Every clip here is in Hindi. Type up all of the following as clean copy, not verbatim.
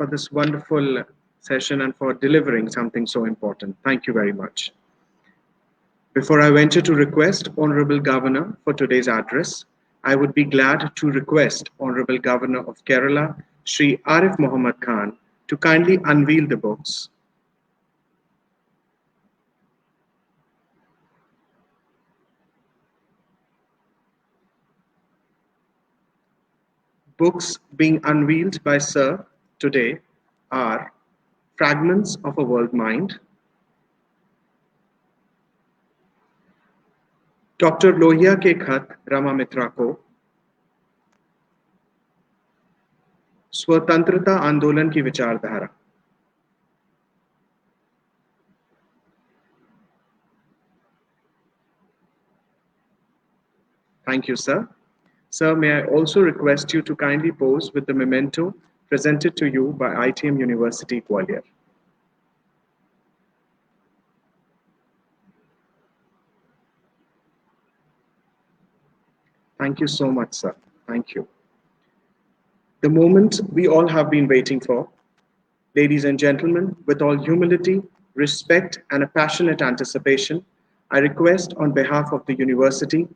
for this wonderful session and for delivering something so important. Thank you very much. Before I venture to request Honorable Governor for today's address, I would be glad to request Honorable Governor of Kerala, Shri Arif Muhammad Khan, to kindly unveil the books. Books being unveiled by Sir today are Fragments of a World Mind, doctor Lohia के खत रमा मित्रा को, स्वतंत्रता आंदोलन की विचारधारा। Thank you, sir. Sir, may I also request you to kindly pose with the memento presented to you by ITM University, Gwalior. Thank you so much, sir. Thank you. The moment we all have been waiting for. Ladies and gentlemen, with all humility, respect, and a passionate anticipation, I request on behalf of the university,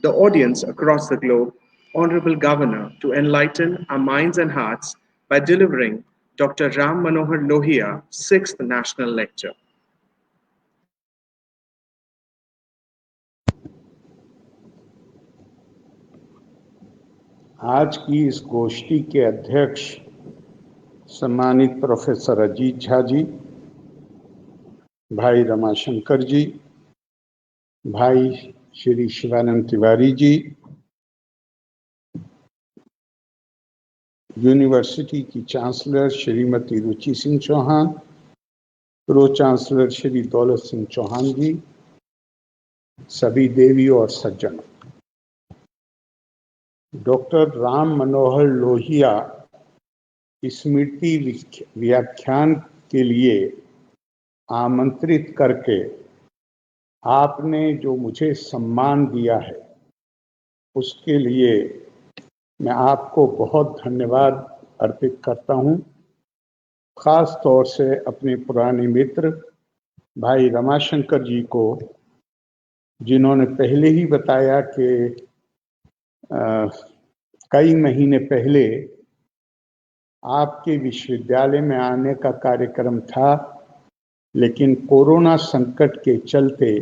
the audience across the globe, Honorable Governor, to enlighten our minds and hearts by delivering Dr. Ram Manohar Lohia 6th National Lecture. आज की इस गोष्ठी के अध्यक्ष सम्मानित प्रोफेसर अजीत झा जी, भाई रमाशंकर जी, भाई श्री शिवानंद तिवारी जी, यूनिवर्सिटी की चांसलर श्रीमती रुचि सिंह चौहान, प्रो चांसलर श्री दौलत सिंह चौहान जी, सभी देवी और सज्जनों, डॉक्टर राम मनोहर लोहिया स्मृति व्याख्यान के लिए आमंत्रित करके आपने जो मुझे सम्मान दिया है, उसके लिए मैं आपको बहुत धन्यवाद अर्पित करता हूं। खास तौर से अपने पुराने मित्र भाई रमाशंकर जी को, जिन्होंने पहले ही बताया कि कई महीने पहले आपके विश्वविद्यालय में आने का कार्यक्रम था, लेकिन कोरोना संकट के चलते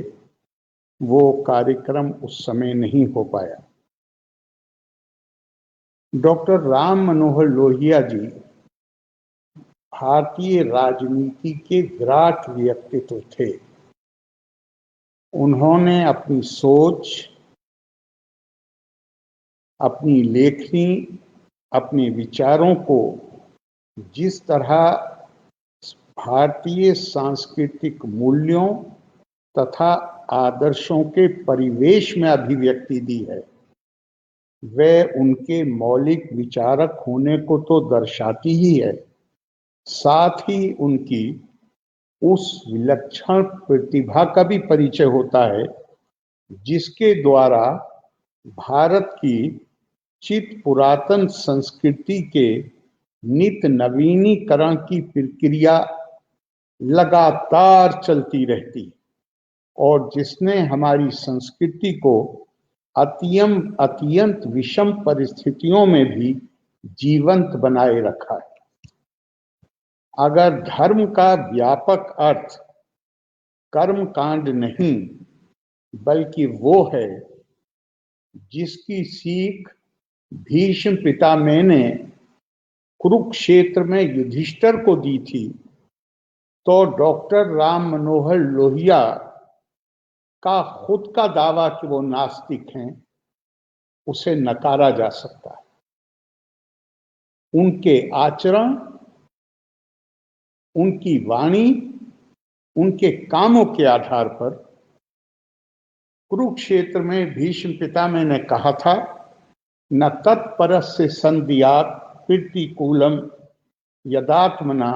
वो कार्यक्रम उस समय नहीं हो पाया। डॉक्टर राम मनोहर लोहिया जी भारतीय राजनीति के विराट व्यक्तित्व थे। उन्होंने अपनी सोच, अपनी लेखनी, अपने विचारों को जिस तरह भारतीय सांस्कृतिक मूल्यों तथा आदर्शों के परिवेश में अभिव्यक्ति दी है, वह उनके मौलिक विचारक होने को तो दर्शाती ही है, साथ ही उनकी उस विलक्षण प्रतिभा का भी परिचय होता है जिसके द्वारा भारत की चित पुरातन संस्कृति के नित नवीनीकरण की प्रक्रिया लगातार चलती रहती और जिसने हमारी संस्कृति को अत्यंत विषम परिस्थितियों में भी जीवंत बनाए रखा है। अगर धर्म का व्यापक अर्थ कर्म कांड नहीं, बल्कि वो है जिसकी सीख भीष्म पितामह ने कुरुक्षेत्र में युधिष्ठिर को दी थी, तो डॉक्टर राम मनोहर लोहिया का खुद का दावा कि वो नास्तिक हैं, उसे नकारा जा सकता है। उनके आचरण, उनकी वाणी, उनके कामों के आधार पर कुरुक्षेत्र में भीष्म पितामह ने कहा था, न तत्परस्य संधियात् प्रतिकूलम यदात्मना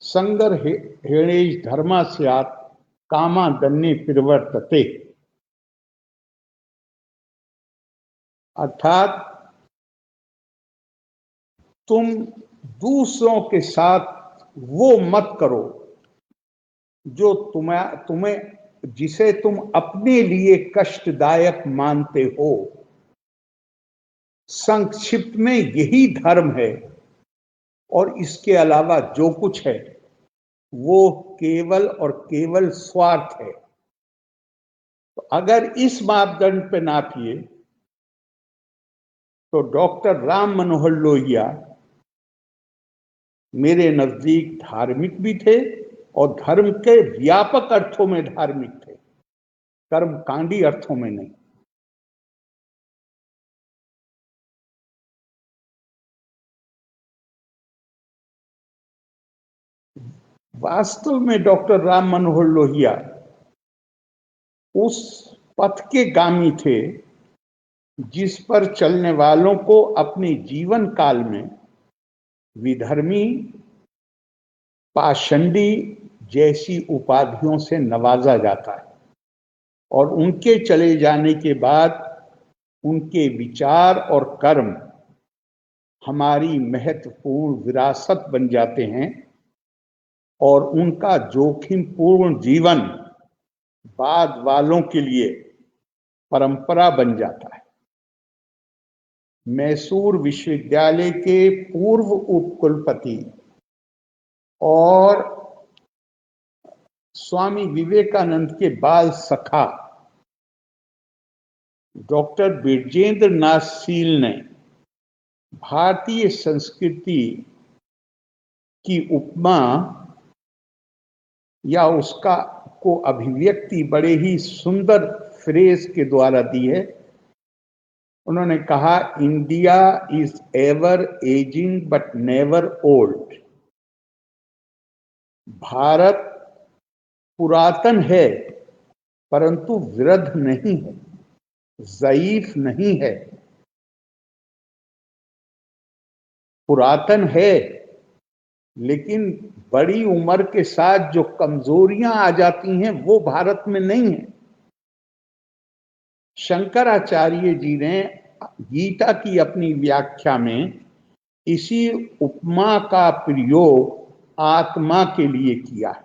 संगरहेणेश धर्मा स्यात् कामादन्ये परिवर्तते। अर्थात तुम दूसरों के साथ वो मत करो जो तुम्हें जिसे तुम अपने लिए कष्टदायक मानते हो। संक्षिप्त में यही धर्म है, और इसके अलावा जो कुछ है वो केवल और केवल स्वार्थ है। तो अगर इस मापदंड पे नापिए तो डॉक्टर राम मनोहर लोहिया मेरे नजदीक धार्मिक भी थे, और धर्म के व्यापक अर्थों में धार्मिक थे, कर्मकांडी अर्थों में नहीं। वास्तव में डॉक्टर राम मनोहर लोहिया उस पथ के गामी थे जिस पर चलने वालों को अपने जीवन काल में विधर्मी, पाषंडी जैसी उपाधियों से नवाजा जाता है, और उनके चले जाने के बाद उनके विचार और कर्म हमारी महत्वपूर्ण विरासत बन जाते हैं, और उनका जोखिमपूर्ण जीवन बाद वालों के लिए परंपरा बन जाता है। मैसूर विश्वविद्यालय के पूर्व उपकुलपति और स्वामी विवेकानंद के बाल सखा डॉक्टर बिरजेंद्र नाथ सील ने भारतीय संस्कृति की उपमा या उसका को अभिव्यक्ति बड़े ही सुंदर फ्रेज के द्वारा दी है। उन्होंने कहा, India is ever ageing but never old. Bharat पुरातन है परंतु वृद्ध नहीं है, ज़ईफ नहीं है। पुरातन है लेकिन बड़ी उम्र के साथ जो कमजोरियां आ जाती हैं वो भारत में नहीं है। शंकराचार्य जी ने गीता की अपनी व्याख्या में इसी उपमा का प्रयोग आत्मा के लिए किया है।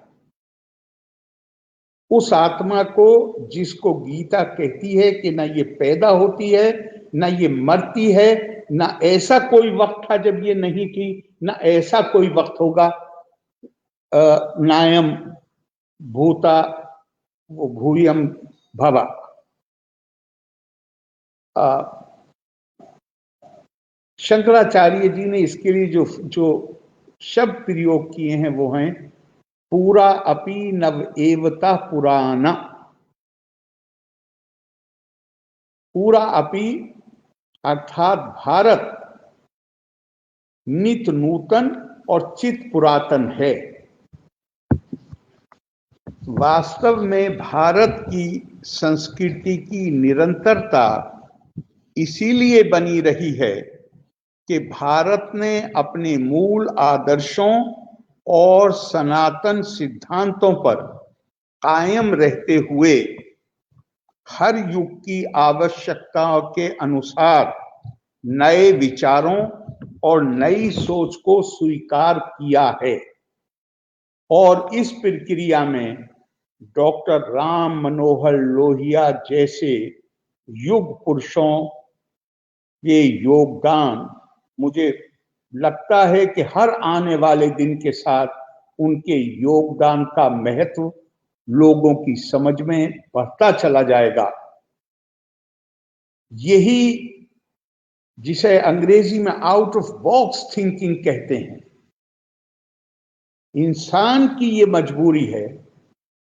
उस आत्मा को जिसको गीता कहती है कि ना ये पैदा होती है, ना ये मरती है, ना ऐसा कोई वक्त था जब ये नहीं थी, ना ऐसा कोई वक्त होगा। नायम भूता वो भूयम भवा। शंकराचार्य जी ने इसके लिए जो जो शब्द प्रयोग किए हैं वो हैं पूरा अपि नव एवता पुराना। पूरा अपि अर्थात भारत नित नूतन और चित पुरातन है। वास्तव में भारत की संस्कृति की निरंतरता इसीलिए बनी रही है कि भारत ने अपने मूल आदर्शों और सनातन सिद्धांतों पर कायम रहते हुए हर युग की आवश्यकताओं के अनुसार नए विचारों और नई सोच को स्वीकार किया है। और इस प्रक्रिया में डॉक्टर राम मनोहर लोहिया जैसे युग पुरुषों के योगदान, मुझे लगता है कि हर आने वाले दिन के साथ उनके योगदान का महत्व लोगों की समझ में बढ़ता चला जाएगा। यही जिसे अंग्रेजी में आउट ऑफ बॉक्स थिंकिंग कहते हैं। इंसान की ये मजबूरी है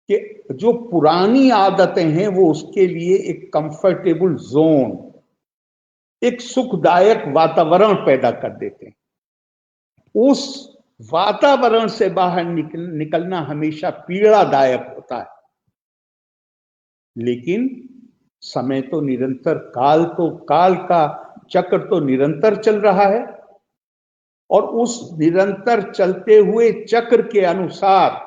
कि जो पुरानी आदतें हैं वो उसके लिए एक कंफर्टेबल जोन, एक सुखदायक वातावरण पैदा कर देते हैं। उस वातावरण से बाहर निकलना हमेशा पीड़ादायक होता है। लेकिन समय तो निरंतर, काल का चक्र तो निरंतर चल रहा है, और उस निरंतर चलते हुए चक्र के अनुसार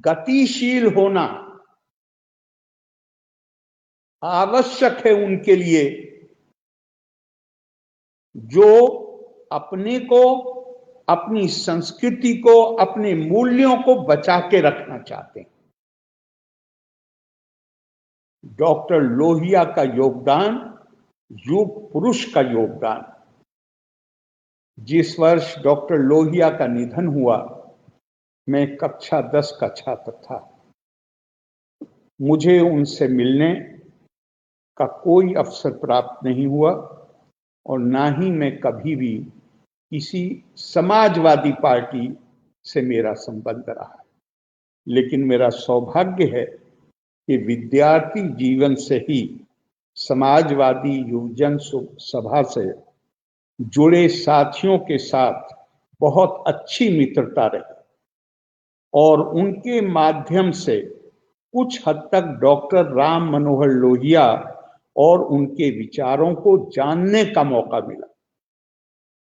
गतिशील होना आवश्यक है उनके लिए जो अपने को, अपनी संस्कृति को, अपने मूल्यों को बचा के रखना चाहते हैं। डॉक्टर लोहिया का योगदान, युग पुरुष का योगदान। जिस वर्ष डॉक्टर लोहिया का निधन हुआ, मैं कक्षा 10 का छात्र था। मुझे उनसे मिलने का कोई अवसर प्राप्त नहीं हुआ और ना ही मैं कभी भी किसी समाजवादी पार्टी से मेरा संबंध रहा। लेकिन मेरा सौभाग्य है कि विद्यार्थी जीवन से ही समाजवादी युवजन सभा से जुड़े साथियों के साथ बहुत अच्छी मित्रता रही और उनके माध्यम से कुछ हद तक डॉक्टर राम मनोहर लोहिया और उनके विचारों को जानने का मौका मिला।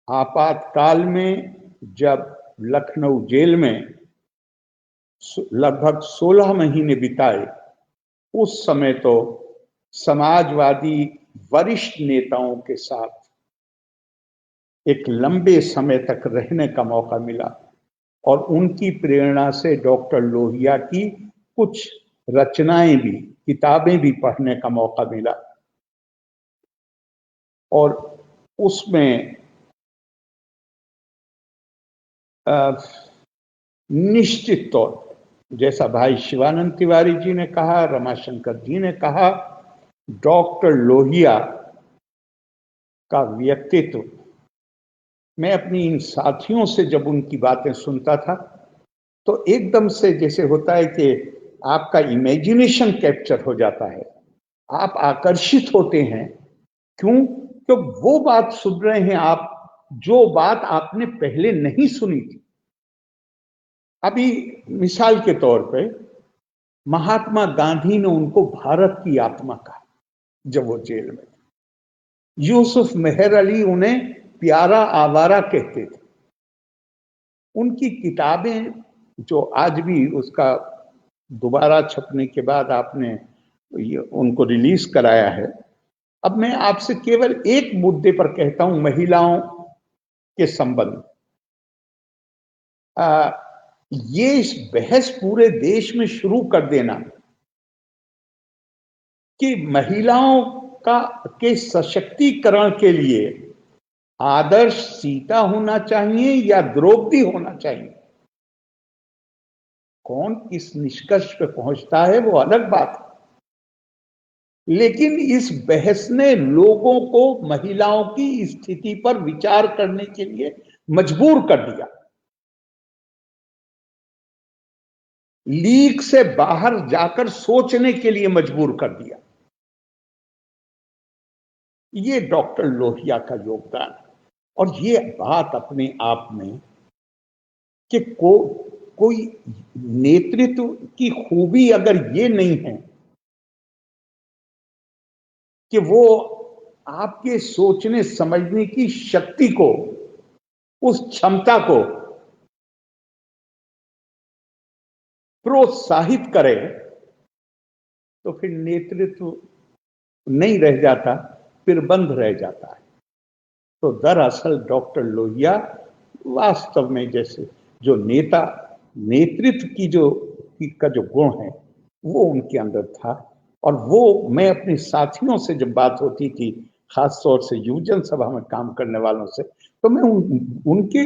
आपातकाल में जब लखनऊ जेल में लगभग 16 महीने बिताए, उस समय तो समाजवादी वरिष्ठ नेताओं के साथ एक लंबे समय तक रहने का मौका मिला और उनकी प्रेरणा से डॉक्टर लोहिया की कुछ रचनाएं भी, किताबें भी पढ़ने का मौका मिला और उसमें निश्चित तौर पर, जैसा भाई शिवानंद तिवारी जी ने कहा, रमाशंकर जी ने कहा, डॉक्टर लोहिया का व्यक्तित्व, मैं अपनी इन साथियों से जब उनकी बातें सुनता था तो एकदम से जैसे होता है कि आपका इमेजिनेशन कैप्चर हो जाता है, आप आकर्षित होते हैं। क्यों? क्योंकि वो बात सुन रहे हैं आप जो बात आपने पहले नहीं सुनी थी। अभी मिसाल के तौर पे महात्मा गांधी ने उनको भारत की आत्मा कहा जब वो जेल में थे। यूसुफ मेहर अली उन्हें प्यारा आवारा कहते थे। उनकी किताबें जो आज भी, उसका दोबारा छपने के बाद आपने उनको रिलीज कराया है। अब मैं आपसे केवल एक मुद्दे पर कहता हूं, महिलाओं के संबंध। ये इस बहस पूरे देश में शुरू कर देना कि महिलाओं के सशक्तिकरण के लिए आदर्श सीता होना चाहिए या द्रौपदी होना चाहिए, कौन किस निष्कर्ष पे पहुंचता है वो अलग बात है। लेकिन इस बहस ने लोगों को महिलाओं की स्थिति पर विचार करने के लिए मजबूर कर दिया, लीग से बाहर जाकर सोचने के लिए मजबूर कर दिया। ये डॉक्टर लोहिया का योगदान है। और ये बात अपने आप में कि कोई नेतृत्व की खूबी अगर ये नहीं है कि वो आपके सोचने समझने की शक्ति को, उस क्षमता को प्रोत्साहित करे, तो फिर नेतृत्व नहीं रह जाता, फिर बंद रह जाता है। तो दरअसल डॉक्टर लोहिया वास्तव में जैसे जो नेतृत्व का जो गुण है वो उनके अंदर था। और वो मैं अपने साथियों से जब बात होती थी, खास तौर से युवजन सभा में काम करने वालों से, तो मैं उनके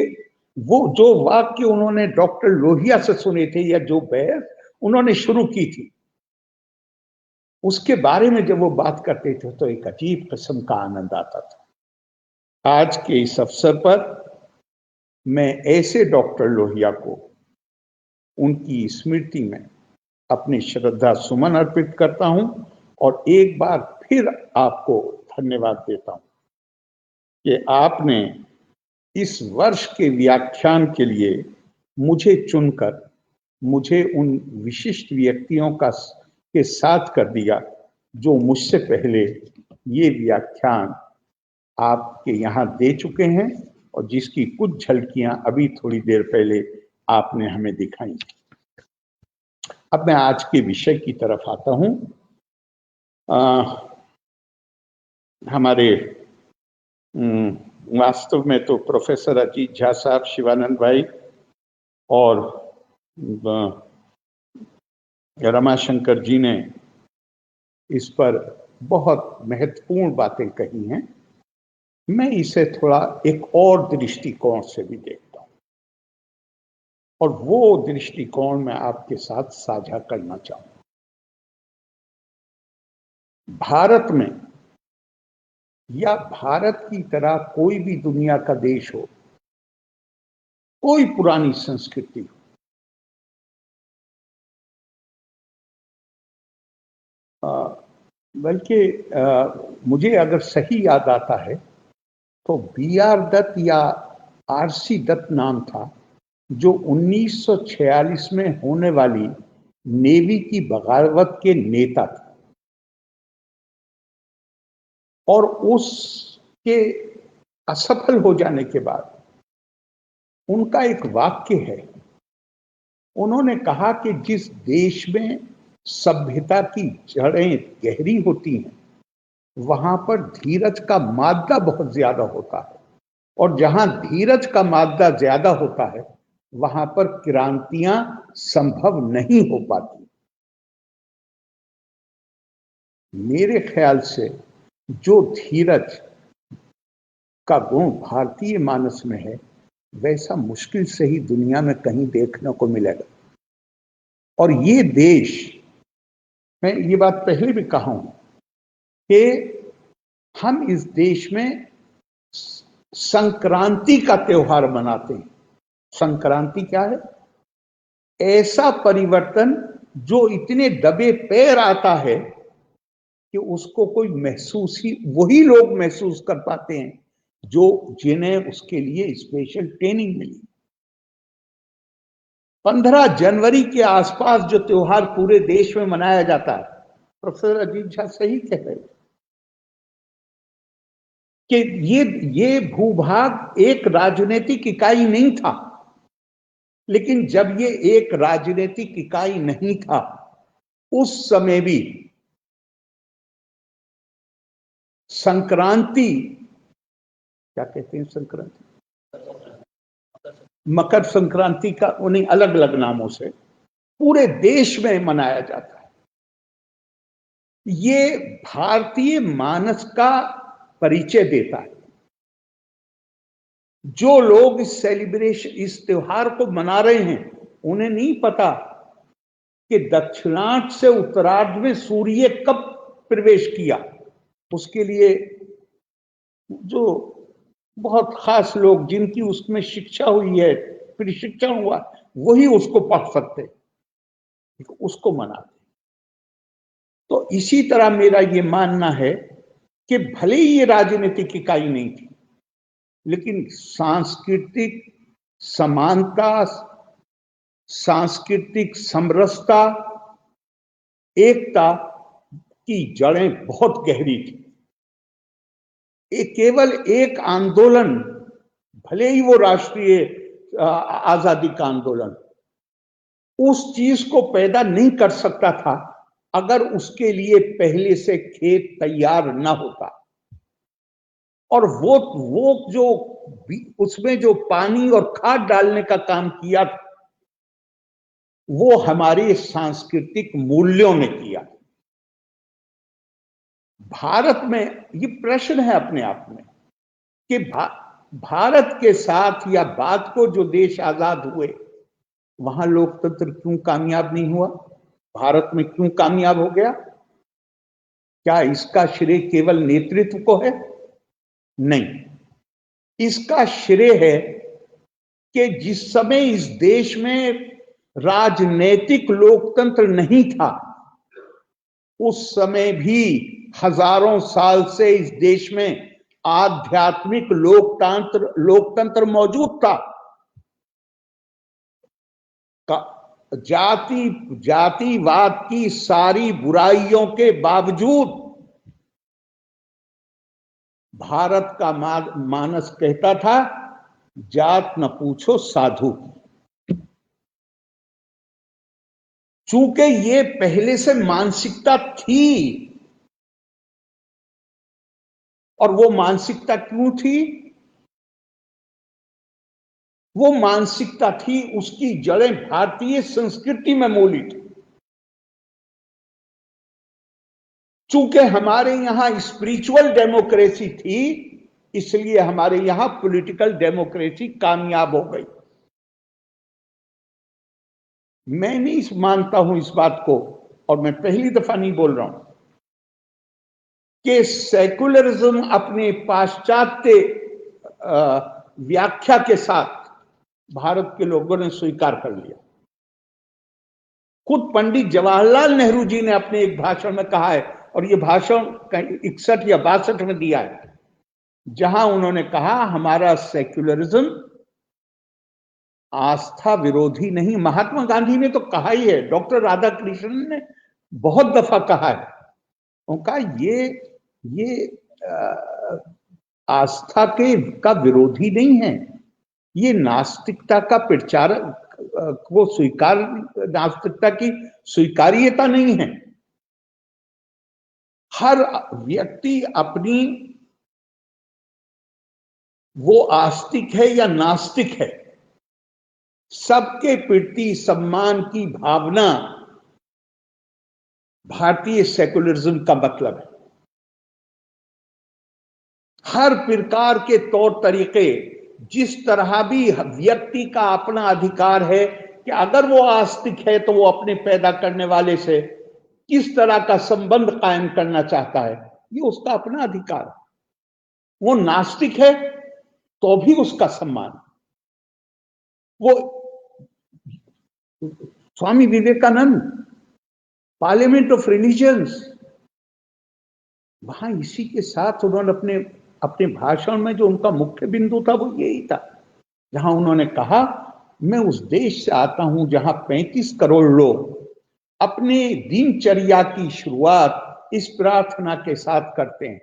वो जो वाक्य उन्होंने डॉक्टर लोहिया से सुने थे या जो बहस उन्होंने शुरू की थी, उसके बारे में जब वो बात करते थे तो एक अजीब किस्म का आनंद आता था। आज के इस अवसर पर मैं ऐसे डॉक्टर लोहिया को उनकी स्मृति में अपनी श्रद्धा सुमन अर्पित करता हूं और एक बार फिर आपको धन्यवाद देता हूं कि आपने इस वर्ष के व्याख्यान के लिए मुझे चुनकर मुझे उन विशिष्ट व्यक्तियों के साथ कर दिया जो मुझसे पहले ये व्याख्यान आपके यहाँ दे चुके हैं और जिसकी कुछ झलकियां अभी थोड़ी देर पहले आपने हमें दिखाई। अब मैं आज के विषय की तरफ आता हूं। हमारे वास्तव में तो प्रोफेसर अजीत झा साहब, शिवानंद भाई और रमाशंकर जी ने इस पर बहुत महत्वपूर्ण बातें कही हैं। मैं इसे थोड़ा एक और दृष्टिकोण से भी देखता हूं और वो दृष्टिकोण मैं आपके साथ साझा करना चाहूंगा। भारत में या भारत की तरह कोई भी दुनिया का देश हो, कोई पुरानी संस्कृति हो, बल्कि मुझे अगर सही याद आता है तो बी.आर. दत्त या आर.सी. दत्त नाम था, जो 1946 में होने वाली नेवी की बगावत के नेता थे। और उसके असफल हो जाने के बाद उनका एक वाक्य है, उन्होंने कहा कि जिस देश में सभ्यता की जड़ें गहरी होती हैं, वहां पर धीरज का मादा बहुत ज्यादा होता है, और जहां धीरज का मादा ज्यादा होता है वहां पर क्रांतियां संभव नहीं हो पाती। मेरे ख्याल से जो धीरज का गुण भारतीय मानस में है, वैसा मुश्किल से ही दुनिया में कहीं देखने को मिलेगा। और ये देश, मैं ये बात पहले भी कहा हूं कि हम इस देश में संक्रांति का त्योहार मनाते हैं। संक्रांति क्या है? ऐसा परिवर्तन जो इतने दबे पैर आता है कि उसको कोई महसूस ही, वही लोग महसूस कर पाते हैं जो जिन्हें उसके लिए स्पेशल ट्रेनिंग मिली। 15 जनवरी के आसपास जो त्योहार पूरे देश में मनाया जाता है, प्रोफेसर अजीत झा सही कह रहे हैं कि ये भूभाग एक राजनीतिक इकाई नहीं था। लेकिन जब ये एक राजनीतिक इकाई नहीं था, उस समय भी संक्रांति, क्या कहते हैं संक्रांति, मकर संक्रांति का उन्हें अलग अलग नामों से पूरे देश में मनाया जाता है। ये भारतीय मानस का परिचय देता है। जो लोग इस सेलिब्रेशन, इस त्योहार को मना रहे हैं, उन्हें नहीं पता कि दक्षिणार्ध से उत्तरार्ध में सूर्य कब प्रवेश किया। उसके लिए जो बहुत खास लोग, जिनकी उसमें शिक्षा हुई है, प्रशिक्षण हुआ, वही उसको पढ़ सकते, उसको मनाते। तो इसी तरह मेरा ये मानना है कि भले ही ये राजनीतिक इकाई नहीं थी, लेकिन सांस्कृतिक समानता, सांस्कृतिक समरसता, एकता की जड़ें बहुत गहरी थी। केवल एक आंदोलन, भले ही वो राष्ट्रीय आजादी का आंदोलन, उस चीज को पैदा नहीं कर सकता था अगर उसके लिए पहले से खेत तैयार ना होता। और वो जो उसमें जो पानी और खाद डालने का काम किया, वो हमारे सांस्कृतिक मूल्यों ने किया। भारत में ये प्रश्न है अपने आप में कि भारत के साथ या बाद को जो देश आजाद हुए, वहां लोकतंत्र क्यों कामयाब नहीं हुआ? भारत में क्यों कामयाब हो गया? क्या इसका श्रेय केवल नेतृत्व को है? नहीं, इसका श्रेय है कि जिस समय इस देश में राजनीतिक लोकतंत्र नहीं था, उस समय भी हजारों साल से इस देश में आध्यात्मिक लोकतंत्र मौजूद था। जातिवाद की सारी बुराइयों के बावजूद भारत का मानस कहता था, जात न पूछो साधु। चूंकि ये पहले से मानसिकता थी, और वो मानसिकता क्यों थी? वो मानसिकता थी, उसकी जड़ें भारतीय संस्कृति में मूली थी। चूंकि हमारे यहां स्पिरिचुअल डेमोक्रेसी थी, इसलिए हमारे यहां पॉलिटिकल डेमोक्रेसी कामयाब हो गई। मैं नहीं मानता हूं इस बात को, और मैं पहली दफा नहीं बोल रहा हूं कि सेकुलरिज्म अपने पाश्चात्य व्याख्या के साथ भारत के लोगों ने स्वीकार कर लिया। खुद पंडित जवाहरलाल नेहरू जी ने अपने एक भाषण में कहा है, और यह भाषण 61 या 62 में दिया है, जहां उन्होंने कहा हमारा सेक्युलरिज्म आस्था विरोधी नहीं। महात्मा गांधी ने तो कहा ही है, डॉक्टर राधाकृष्णन ने बहुत दफा कहा है, उनका ये आस्था का विरोधी नहीं है, ये नास्तिकता का प्रचारक को स्वीकार, नास्तिकता की स्वीकार्यता नहीं है। हर व्यक्ति अपनी, वो आस्तिक है या नास्तिक है, सबके प्रति सम्मान की भावना भारतीय सेकुलरिज्म का मतलब है। हर प्रकार के तौर तरीके, जिस तरह भी व्यक्ति का अपना अधिकार है कि अगर वो आस्तिक है तो वो अपने पैदा करने वाले से किस तरह का संबंध कायम करना चाहता है, ये उसका अपना अधिकार है। वो नास्तिक है तो भी उसका सम्मान। वो Swami Vivekananda, parliament of religions, वहां इसी के साथ उन्होंने अपने भाषण में जो उनका मुख्य बिंदु था वो यही था, जहां उन्होंने कहा मैं उस देश से आता हूं जहां 35 करोड़ लोग अपने दिनचर्या की शुरुआत इस प्रार्थना के साथ करते हैं,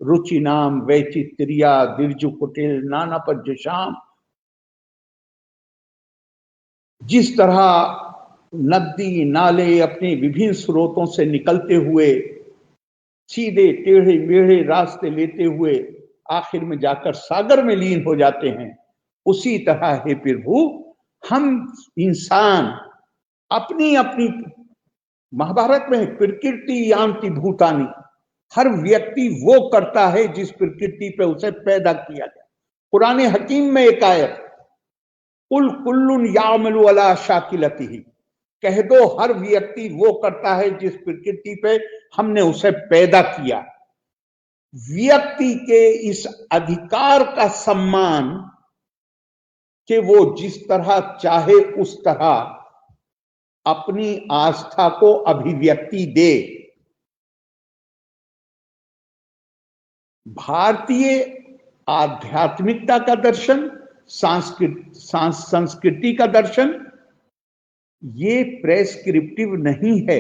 रुचि नाम वैचित्र्या दिर्जु कुटिल नाना पज्यशाम। जिस तरह नदी नाले अपने विभिन्न स्रोतों से निकलते हुए सीधे टेढ़े मेढ़े रास्ते लेते हुए आखिर में जाकर सागर में लीन हो जाते हैं, उसी तरह हे प्रभु हम इंसान अपनी अपनी, महाभारत में प्रकृति यान्ति भूतानि, हर व्यक्ति वो करता है जिस प्रकृति पे उसे पैदा किया गया। कुरान हकीम में एक आयत, कुल कुल्लुन यामलु अला शाकिलतिही, कह दो हर व्यक्ति वो करता है जिस प्रकृति पे हमने उसे पैदा किया। व्यक्ति के इस अधिकार का सम्मान कि वो जिस तरह चाहे उस तरह अपनी आस्था को अभिव्यक्ति दे, भारतीय आध्यात्मिकता का दर्शन, संस्कृति का दर्शन, ये प्रेस्क्रिप्टिव नहीं है,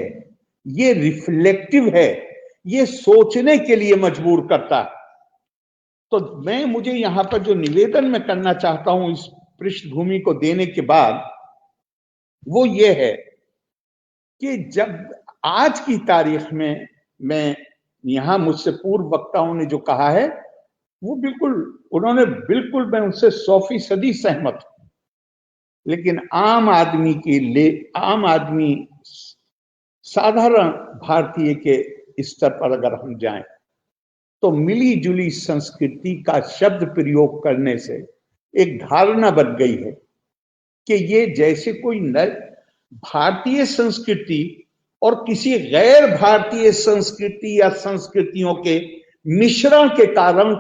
ये रिफ्लेक्टिव है, ये सोचने के लिए मजबूर करता है। तो मुझे यहां पर जो निवेदन मैं करना चाहता हूं इस पृष्ठभूमि को देने के बाद, वो ये है कि जब आज की तारीख में मैं यहां मुझसे पूर्व वक्ताओं ने जो कहा है वो बिल्कुल मैं उनसे 100% सहमत हूं। लेकिन आम आदमी साधारण भारतीय के स्तर पर अगर हम जाएं तो मिली जुली संस्कृति का शब्द प्रयोग करने से एक धारणा बन गई है कि ये जैसे कोई भारतीय संस्कृति और किसी गैर भारतीय संस्कृति या संस्कृतियों के मिश्रण के कारण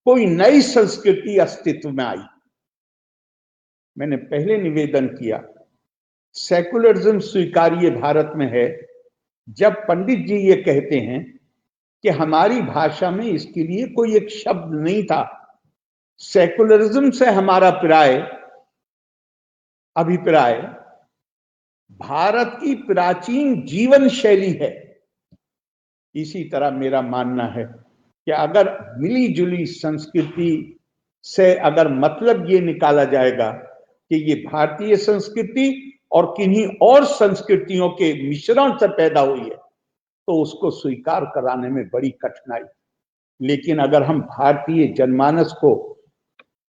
कोई नई संस्कृति अस्तित्व में आई। मैंने पहले निवेदन किया, सेकुलरिज्म स्वीकार्य भारत में है जब पंडित जी ये कहते हैं कि हमारी भाषा में इसके लिए कोई एक शब्द नहीं था। सेकुलरिज्म से हमारा अभिप्राय भारत की प्राचीन जीवन शैली है। इसी तरह मेरा मानना है कि अगर मिली जुली संस्कृति से अगर मतलब ये निकाला जाएगा कि ये भारतीय संस्कृति और किन्हीं और संस्कृतियों के मिश्रण से पैदा हुई है, तो उसको स्वीकार कराने में बड़ी कठिनाई। लेकिन अगर हम भारतीय जनमानस को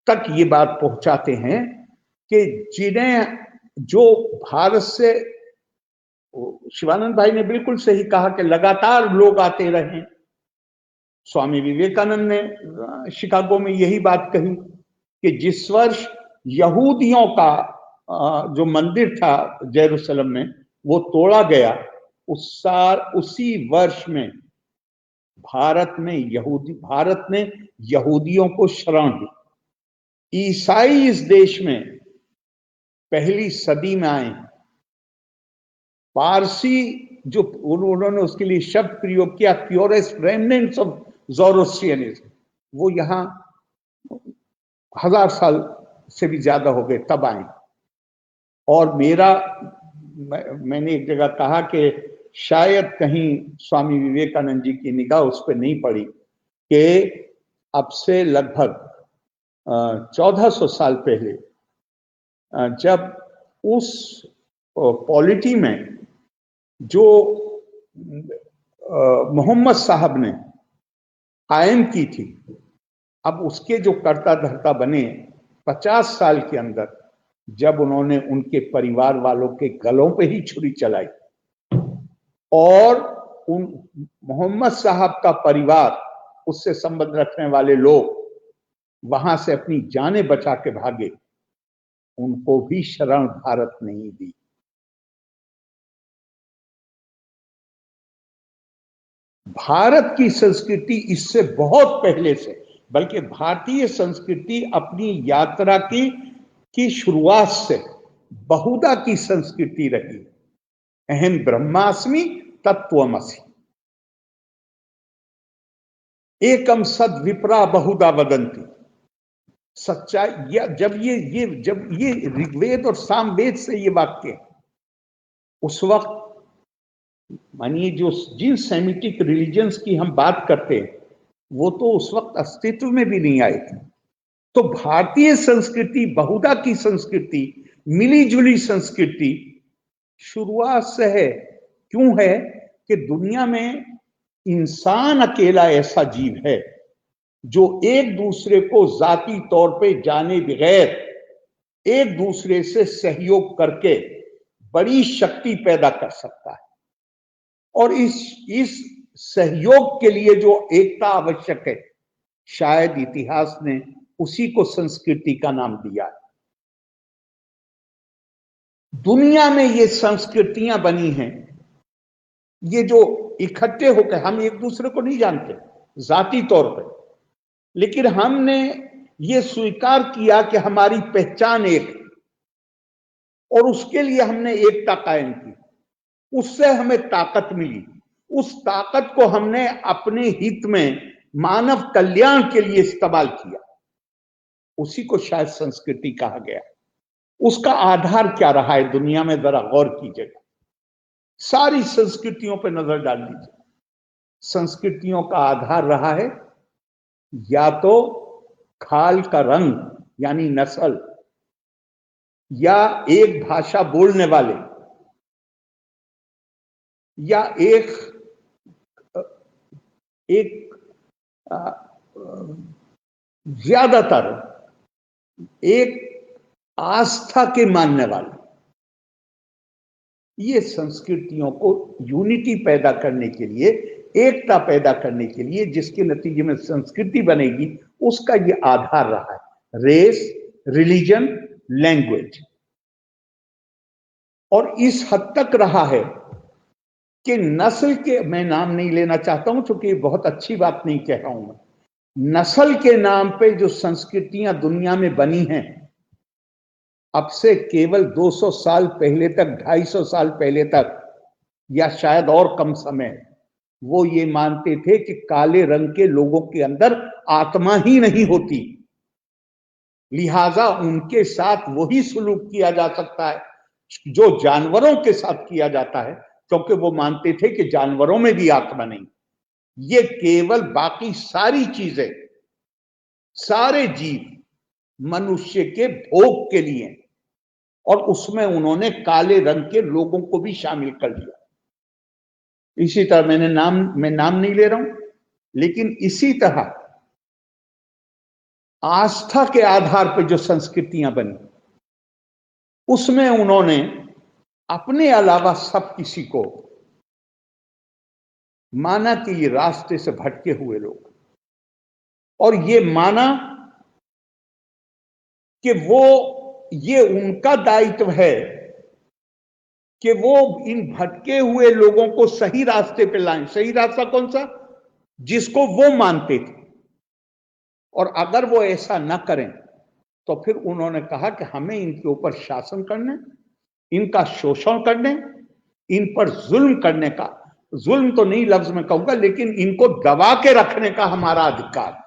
तक ये बात पहुंचाते हैं कि जिन्हें जो भारत से, शिवानंद भाई ने बिल्कुल सही कहा कि लगातार लोग आते रहे। स्वामी विवेकानंद ने शिकागो में यही बात कही कि जिस वर्ष यहूदियों का जो मंदिर था जेरूसलम में वो तोड़ा गया, उसी वर्ष में भारत ने यहूदियों को शरण दी। ईसाई इस देश में पहली सदी में आए। पारसी जो उन्होंने उसके लिए शब्द प्रयोग किया, प्योरेस्ट रेमनेंट्स ऑफ ज़ोरोस्ट्रियनिज्म, वो यहां 1000 साल से भी ज्यादा हो गए तब आए। और मैंने एक जगह कहा कि शायद कहीं स्वामी विवेकानंद जी की निगाह उस पर नहीं पड़ी कि अब से लगभग 1400 साल पहले जब उस पॉलिटी में जो मोहम्मद साहब ने कायम की थी, अब उसके जो कर्ता धर्ता बने 50 साल के अंदर, जब उन्होंने उनके परिवार वालों के गलों पे ही छुरी चलाई और उन मोहम्मद साहब का परिवार, उससे संबंध रखने वाले लोग वहां से अपनी जानें बचा के भागे, उनको भी शरण भारत नहीं दी। भारत की संस्कृति इससे बहुत पहले से, बल्कि भारतीय संस्कृति अपनी यात्रा की शुरुआत से बहुधा की संस्कृति रही। अहम ब्रह्मास्मि तत्त्वमसि, एकम सद विप्रा बहुधा वदंती। सच्चाई, जब ये ऋग्वेद और सामवेद से ये वाक्य, उस वक्त मानिए जो जिन सेमिटिक रिलीजन्स की हम बात करते हैं वो तो उस वक्त अस्तित्व में भी नहीं आए थे। तो भारतीय संस्कृति बहुधा की संस्कृति, मिली जुली संस्कृति शुरुआत से है। क्यों है कि दुनिया में इंसान अकेला ऐसा जीव है जो एक दूसरे को जाती तौर पे जाने बगैर एक दूसरे से सहयोग करके बड़ी शक्ति पैदा कर सकता है। और इस सहयोग के लिए जो एकता आवश्यक है, शायद इतिहास ने उसी को संस्कृति का नाम दिया है। दुनिया में ये संस्कृतियां बनी हैं, ये जो इकट्ठे होकर, हम एक दूसरे को नहीं जानते जाती तौर पर, लेकिन हमने ये स्वीकार किया कि हमारी पहचान एक है और उसके लिए हमने एकता कायम की। उससे हमें ताकत मिली, उस ताकत को हमने अपने हित में, मानव कल्याण के लिए इस्तेमाल किया। उसी को शायद संस्कृति कहा गया। उसका आधार क्या रहा है दुनिया में, जरा गौर कीजिएगा। सारी संस्कृतियों पर नजर डाल लीजिए। संस्कृतियों का आधार रहा है या तो खाल का रंग यानी नस्ल, या एक भाषा बोलने वाले, या एक ज्यादातर एक आस्था के मानने वाले। ये संस्कृतियों को यूनिटी पैदा करने के लिए, एकता पैदा करने के लिए, जिसके नतीजे में संस्कृति बनेगी, उसका ये आधार रहा है। Race, religion, language. और इस हद तक रहा है कि नस्ल के, मैं नाम नहीं लेना चाहता हूं क्योंकि बहुत अच्छी बात नहीं कह रहा हूं मैं, नस्ल के नाम पे जो संस्कृतियां दुनिया में बनी हैं, अब से केवल 200 साल पहले तक, 250 साल पहले तक, या शायद और कम समय, वो ये मानते थे कि काले रंग के लोगों के अंदर आत्मा ही नहीं होती, लिहाजा उनके साथ वही सुलूक किया जा सकता है जो जानवरों के साथ किया जाता है, क्योंकि वो मानते थे कि जानवरों में भी आत्मा नहीं। ये केवल बाकी सारी चीजें, सारे जीव मनुष्य के भोग के लिए, और उसमें उन्होंने काले रंग के लोगों को भी शामिल कर लिया। इसी तरह मैं नाम नहीं ले रहा हूं, लेकिन इसी तरह आस्था के आधार पर जो संस्कृतियां बनी, उसमें उन्होंने अपने अलावा सब किसी को माना कि ये रास्ते से भटके हुए लोग, और ये माना कि ये उनका दायित्व है कि वो इन भटके हुए लोगों को सही रास्ते पे लाएं। सही रास्ता कौन सा? जिसको वो मानते थे। और अगर वो ऐसा न करें तो फिर उन्होंने कहा कि हमें इनके ऊपर शासन करने, इनका शोषण करने, इन पर जुल्म करने का, जुल्म तो नहीं लफ्ज में कहूंगा, लेकिन इनको दबा के रखने का हमारा अधिकार।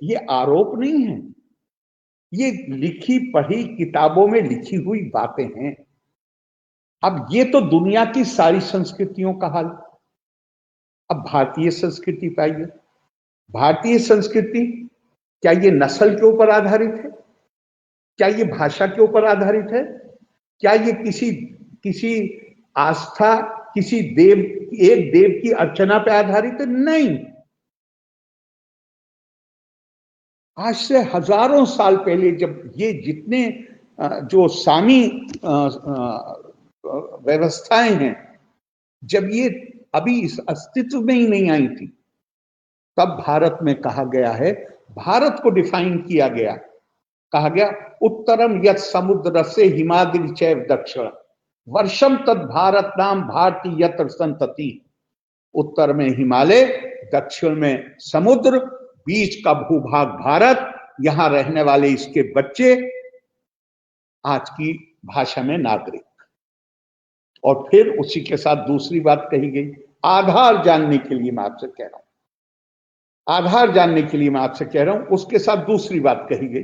ये आरोप नहीं है, ये लिखी पढ़ी किताबों में लिखी हुई बातें हैं। अब ये तो दुनिया की सारी संस्कृतियों का हाल। अब भारतीय संस्कृति पाइए। भारतीय संस्कृति क्या ये नस्ल के ऊपर आधारित है? क्या ये भाषा के ऊपर आधारित है? क्या ये किसी आस्था, किसी देव, एक देव की अर्चना पे आधारित है? नहीं। आज से हजारों साल पहले जब ये जितने जो सामी व्यवस्थाएं हैं, जब ये अभी इस अस्तित्व में ही नहीं आई थी, तब भारत में कहा गया है, भारत को डिफाइन किया गया, कहा गया उत्तरम यत् समुद्र से हिमाद्रि चैव दक्षिण वर्षम तद भारत नाम भारती यत्र संतति। उत्तर में हिमालय, दक्षिण में समुद्र, बीच का भूभाग भारत, यहां रहने वाले इसके बच्चे, आज की भाषा में नागरिक। और फिर उसी के साथ दूसरी बात कही गई, आधार जानने के लिए मैं आपसे कह रहा हूं, आधार जानने के लिए मैं आपसे कह रहा हूं, उसके साथ दूसरी बात कही गई,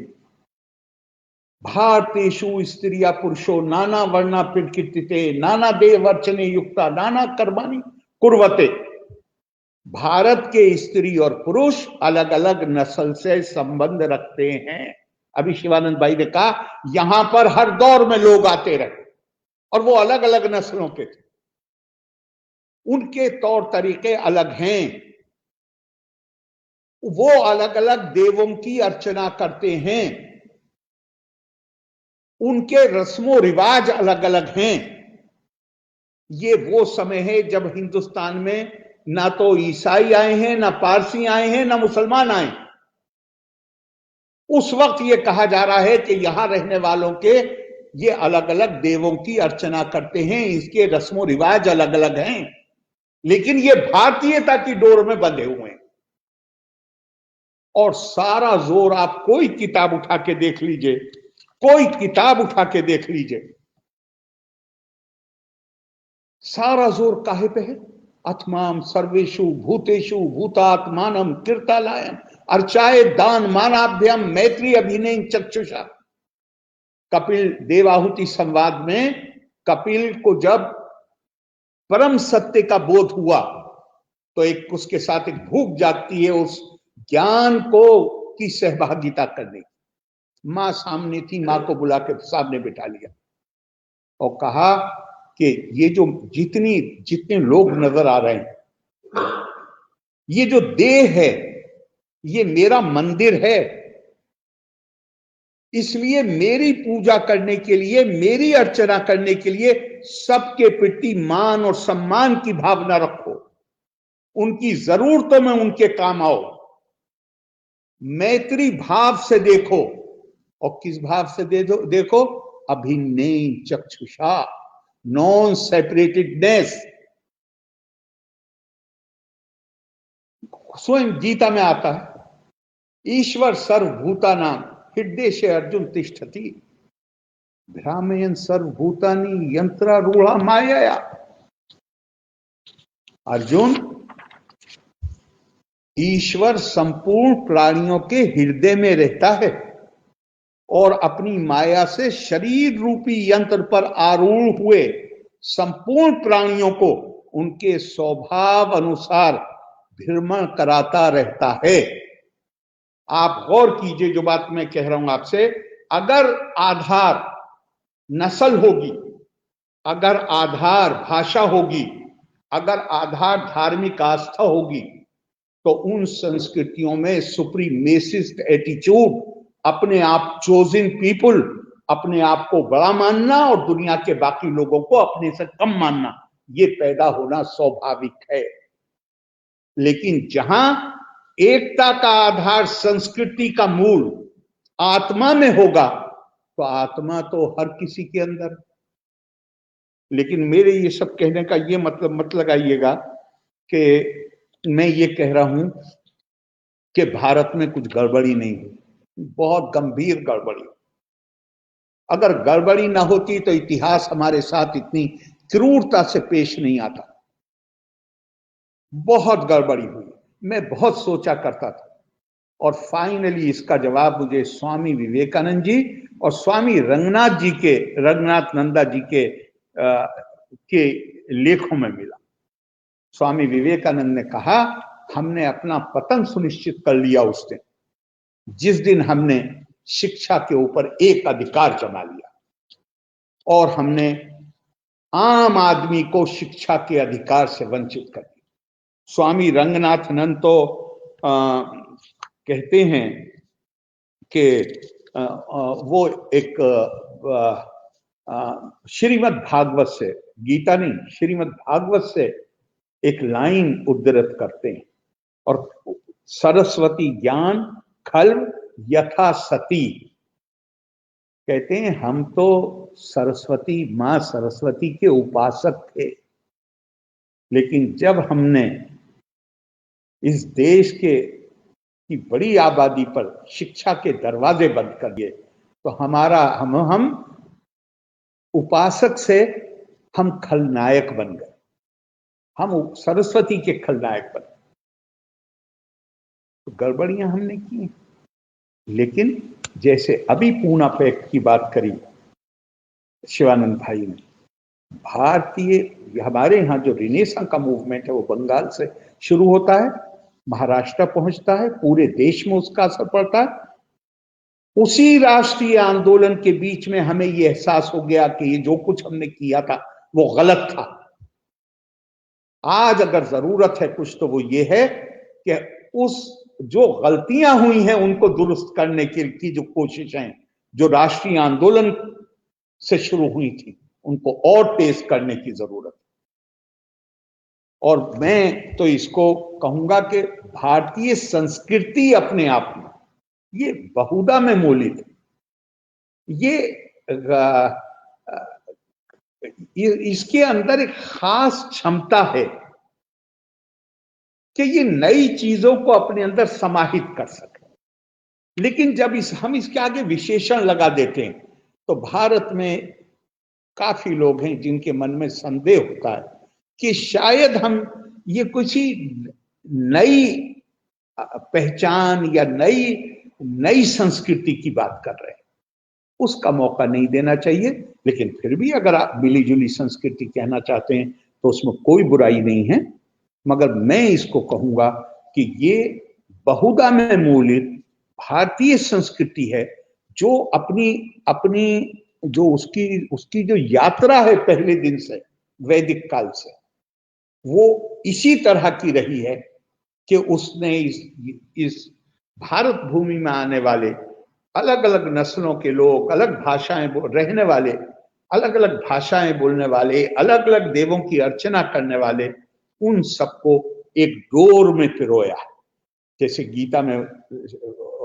भारतेषु स्त्रिया पुरुषो नाना वर्णा प्रकृतिते नाना देव अर्चने युक्ता नाना कर्माणि कुर्वते। भारत के स्त्री और पुरुष अलग अलग नस्ल से संबंध रखते हैं। अभी शिवानंद भाई ने कहा यहां पर हर दौर में लोग आते रहे और वो अलग अलग नस्लों के थे, उनके तौर तरीके अलग हैं, वो अलग अलग देवों की अर्चना करते हैं, उनके रस्मों रिवाज अलग अलग हैं। ये वो समय है जब हिंदुस्तान में ना तो ईसाई आए हैं, ना पारसी आए हैं, ना मुसलमान आए। उस वक्त ये कहा जा रहा है कि यहां रहने वालों के ये अलग अलग देवों की अर्चना करते हैं, इसके रस्मों रिवाज अलग अलग हैं, लेकिन ये भारतीयता की डोर में बंधे हुए हैं। और सारा जोर आप कोई किताब उठा के देख लीजिए, कोई किताब उठा के देख लीजिए, सारा जोर काहे पे है? अथमाम सर्वेषु भूतेषु भूतात्मानम कीर्तालयम अर्चाए दान मानाभ्यम मैत्री अभिनय चक्षुषा। कपिल देवाहुति संवाद में कपिल को जब परम सत्य का बोध हुआ तो एक उसके साथ एक भूख जागती है उस ज्ञान को की सहभागिता करने की। मां सामने थी, मां को बुला के सामने बिठा लिया और कहा कि ये जो जितने लोग नजर आ रहे हैं, ये जो देह है ये मेरा मंदिर है, इसलिए मेरी पूजा करने के लिए, मेरी अर्चना करने के लिए सबके प्रति मान और सम्मान की भावना रखो, उनकी जरूरतों में उनके काम आओ, मैत्री भाव से देखो। और किस भाव से देखो? अभिनय चक्षुषा, नॉन सेपरेटेडनेस। स्वयं गीता में आता है, ईश्वर सर्वभूतानां हृदय से अर्जुन तिष्ठति भ्रामयन् सर्वभूतानि यंत्रारूढ़ा मायया। अर्जुन, ईश्वर संपूर्ण प्राणियों के हृदय में रहता है और अपनी माया से शरीर रूपी यंत्र पर आरूढ़ हुए संपूर्ण प्राणियों को उनके स्वभाव अनुसार भ्रमण कराता रहता है। आप गौर कीजिए जो बात मैं कह रहा हूं आपसे, अगर आधार नस्ल होगी, अगर आधार भाषा होगी, अगर आधार धार्मिक आस्था होगी, तो उन संस्कृतियों में सुप्रीमेसिस्ट एटीट्यूड, अपने आप चोजन पीपल, अपने आप को बड़ा मानना और दुनिया के बाकी लोगों को अपने से कम मानना, ये पैदा होना स्वाभाविक है। लेकिन जहां एकता का आधार संस्कृति का मूल आत्मा में होगा, तो आत्मा तो हर किसी के अंदर। लेकिन मेरे ये सब कहने का ये मतलब मत लगाइएगा कि मैं ये कह रहा हूं कि भारत में कुछ गड़बड़ी नहीं हुई, बहुत गंभीर गड़बड़ी। अगर गड़बड़ी ना होती तो इतिहास हमारे साथ इतनी क्रूरता से पेश नहीं आता। बहुत गड़बड़ी हुई, मैं बहुत सोचा करता था, और फाइनली इसका जवाब मुझे स्वामी विवेकानंद जी और स्वामी रंगनाथ नंदा जी के लेखों में मिला। स्वामी विवेकानंद ने कहा, हमने अपना पतन सुनिश्चित कर लिया उस दिन, जिस दिन हमने शिक्षा के ऊपर एक अधिकार जमा लिया और हमने आम आदमी को शिक्षा के अधिकार से वंचित कर दिया। स्वामी रंगनाथानंद तो कहते हैं कि वो एक श्रीमद् भागवत से, गीता नहीं, श्रीमद् भागवत से एक लाइन उद्धृत करते हैं, और सरस्वती ज्ञान खल्व यथा सती। कहते हैं हम तो सरस्वती, मां सरस्वती के उपासक थे, लेकिन जब हमने इस देश की बड़ी आबादी पर शिक्षा के दरवाजे बंद कर दिए, तो हम उपासक से हम खलनायक बन गए, हम सरस्वती के खलनायक बन गए। तो गड़बड़ियां हमने की। लेकिन जैसे अभी पूना पैक्ट की बात करी शिवानंद भाई ने, हमारे यहाँ जो रिनेसा का मूवमेंट है वो बंगाल से शुरू होता है, महाराष्ट्र पहुंचता है, पूरे देश में उसका असर पड़ता है। उसी राष्ट्रीय आंदोलन के बीच में हमें ये एहसास हो गया कि ये जो कुछ हमने किया था वो गलत था। आज अगर जरूरत है कुछ, तो वो ये है कि उस जो गलतियां हुई हैं उनको दुरुस्त करने की जो कोशिशें जो राष्ट्रीय आंदोलन से शुरू हुई थी, उनको और तेज करने की जरूरत है। और मैं तो इसको कहूंगा कि भारतीय संस्कृति अपने आप में ये बहुधा में मोलित है। इसके अंदर एक खास क्षमता है कि ये नई चीजों को अपने अंदर समाहित कर सके। लेकिन जब हम इसके आगे विशेषण लगा देते हैं, तो भारत में काफी लोग हैं जिनके मन में संदेह होता है कि शायद हम ये कुछ ही नई पहचान या नई संस्कृति की बात कर रहे हैं। उसका मौका नहीं देना चाहिए। लेकिन फिर भी अगर आप मिली जुली संस्कृति कहना चाहते हैं तो उसमें कोई बुराई नहीं है, मगर मैं इसको कहूंगा कि ये बहुधा में मूलित भारतीय संस्कृति है, जो अपनी जो उसकी जो यात्रा है पहले दिन से, वैदिक काल से, वो इसी तरह की रही है कि उसने इस भारत भूमि में आने वाले अलग अलग नस्लों के लोग, अलग भाषाएं रहने वाले, अलग अलग भाषाएं बोलने वाले, अलग अलग देवों की अर्चना करने वाले, उन सबको एक डोर में पिरोया। जैसे गीता में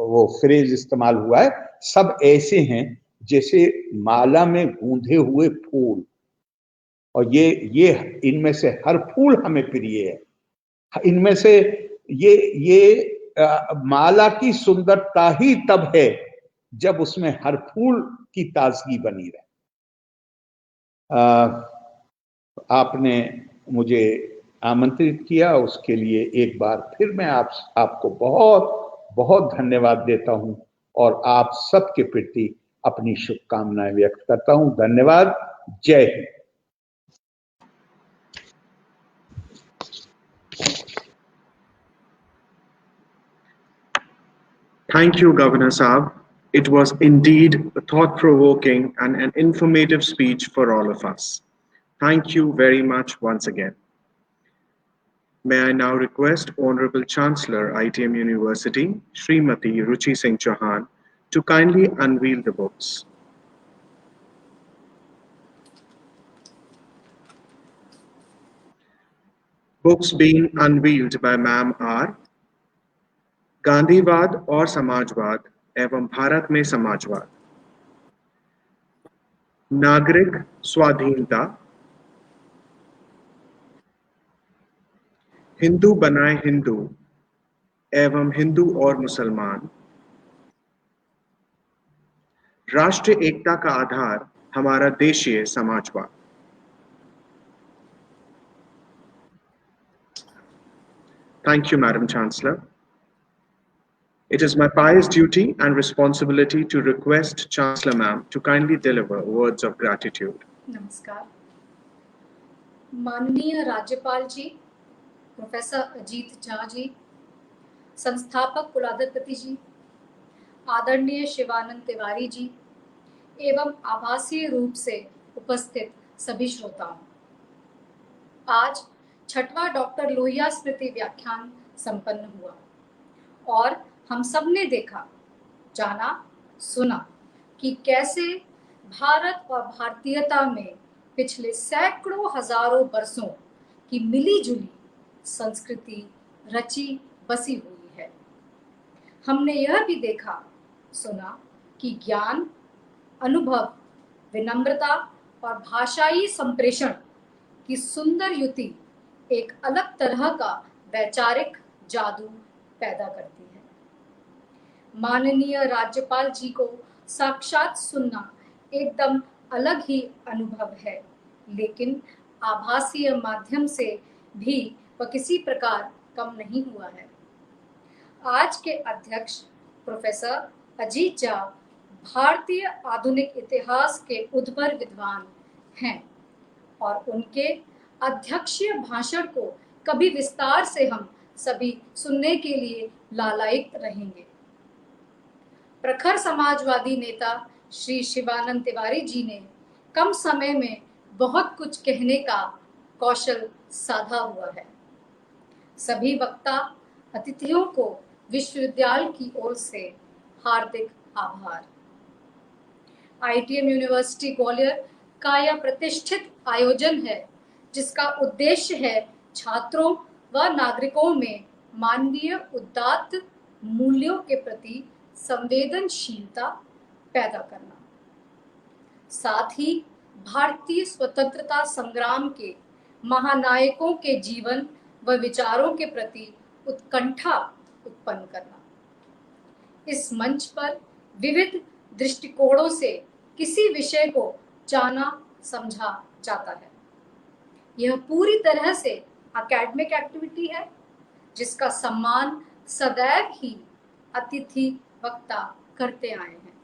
वो फ्रेज इस्तेमाल हुआ है, सब ऐसे हैं जैसे माला में गूंधे हुए फूल, और ये इनमें से हर फूल हमें प्रिय है। इनमें से ये माला की सुंदरता ही तब है जब उसमें हर फूल की ताजगी बनी रहे। आपने मुझे आमंत्रित किया, उसके लिए एक बार फिर मैं आपको बहुत बहुत धन्यवाद देता हूं और आप सबके प्रति अपनी शुभकामनाएं व्यक्त करता हूं। धन्यवाद। जय Hind. Thank you, Governor Saab. It was indeed a thought-provoking and an informative speech for all of us. Thank you very much once again. May I now request Honorable Chancellor, ITM University, Srimati Ruchi Singh Chauhan, to kindly unveil the books. Books being unveiled by Ma'am are गांधीवाद और समाजवाद एवं भारत में समाजवाद, नागरिक स्वाधीनता, हिंदू बनाए हिंदू एवं हिंदू और मुसलमान, राष्ट्रीय एकता का आधार हमारा देशीय समाजवाद। Thank you, Madam Chancellor. It is my pious duty and responsibility to request Chancellor Ma'am to kindly deliver words of gratitude. नमस्कार। माननीय राज्यपाल जी, प्रोफेसर अजीत झा जी, संस्थापक कुलाधिपति जी, आदरणीय शिवानंद तिवारी जी एवं आभासीय रूप से उपस्थित सभी श्रोताओं, आज 6वां डॉक्टर लोहिया स्मृति व्याख्यान संपन्न हुआ और हम सब ने देखा, जाना, सुना कि कैसे भारत और भारतीयता में पिछले सैकड़ों हजारों वर्षों की मिली-जुली संस्कृति रची बसी हुई है। हमने यह भी देखा, सुना कि ज्ञान, अनुभव, विनम्रता और भाषाई संप्रेषण की सुंदर युति एक अलग तरह का वैचारिक जादू पैदा करती है। माननीय राज्यपाल जी को साक्षात सुनना एकदम अलग ही अनुभव है, लेकिन आभासीय माध्यम से भी वह किसी प्रकार कम नहीं हुआ है। आज के अध्यक्ष प्रोफेसर अजीत झा भारतीय आधुनिक इतिहास के उद्भर विद्वान हैं और उनके अध्यक्षीय भाषण को कभी विस्तार से हम सभी सुनने के लिए लालायित रहेंगे। प्रखर समाजवादी नेता श्री शिवानंद तिवारी जी ने कम समय में बहुत कुछ कहने का कौशल साधा हुआ है। सभी वक्ता अतिथियों को विश्वविद्यालय की ओर से हार्दिक आभार। ITM यूनिवर्सिटी ग्वालियर का यह प्रतिष्ठित आयोजन है, जिसका उद्देश्य है छात्रों व नागरिकों में मानवीय उदात्त मूल्यों के प्रति संवेदनशीलता पैदा करना, साथ ही भारतीय स्वतंत्रता संग्राम के महानायकों के जीवन व विचारों के प्रति उत्कंठा उत्पन्न करना। इस मंच पर विविध दृष्टिकोणों से किसी विषय को जाना समझा जाता है। यह पूरी तरह से एकेडमिक एक्टिविटी है, जिसका सम्मान सदैव ही अतिथि वक्ता करते आए हैं।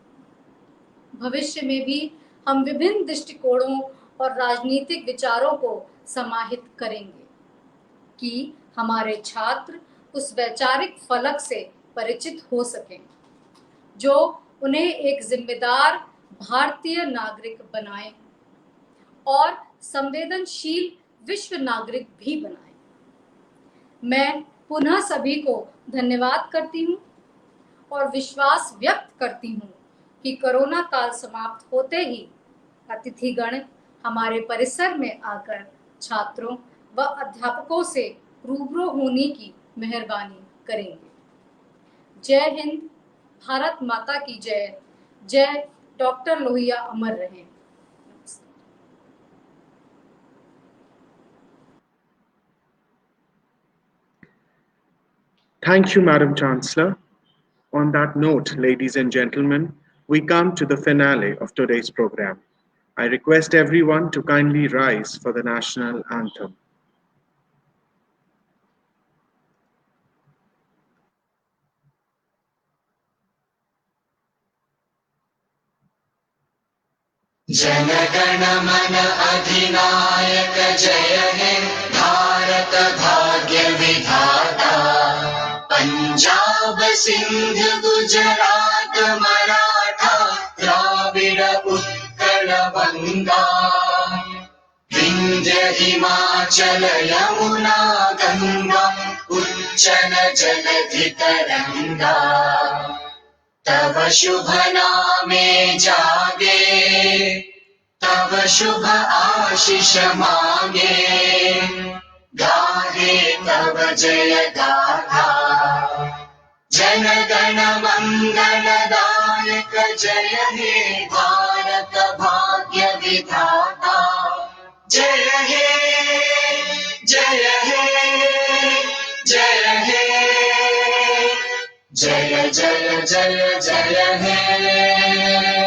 भविष्य में भी हम विभिन्न दृष्टिकोणों और राजनीतिक विचारों को समाहित करेंगे कि हमारे छात्र उस वैचारिक फलक से परिचित हो सकें, जो उन्हें एक जिम्मेदार भारतीय नागरिक बनाए और संवेदनशील विश्व नागरिक भी बनाए। मैं पुनः सभी को धन्यवाद करती हूँ और विश्वास व्यक्त करती हूँ कि कोरोना काल समाप्त होते ही अतिथिगण हमारे परिसर में आकर छात्रों व अध्यापकों से रूबरू होने की मेहरबानी करेंगे। जय हिंद, भारत माता की जय। जय डॉक्टर लोहिया अमर रहें। Thank you, Madam Chancellor. On that note, ladies and gentlemen, we come to the finale of today's program. I request everyone to kindly rise for the national anthem. जनगण मन अधिनायक जय हे भारत भाग्य विधाता। पंजाब सिंध गुजरात मराठा द्राविड़ उत्कल बंगा। विंध्य हिमाचल यमुना गंगा उच्चल जलधि तरंगा तव शुभ नामे जागे तव शुभ आशीष मांगे गाहे तव जय गाथा जन गण मंगलदायक जय हे भारत भाग्य विधाता जय हे जय हे जय हे जय जय जय जय हे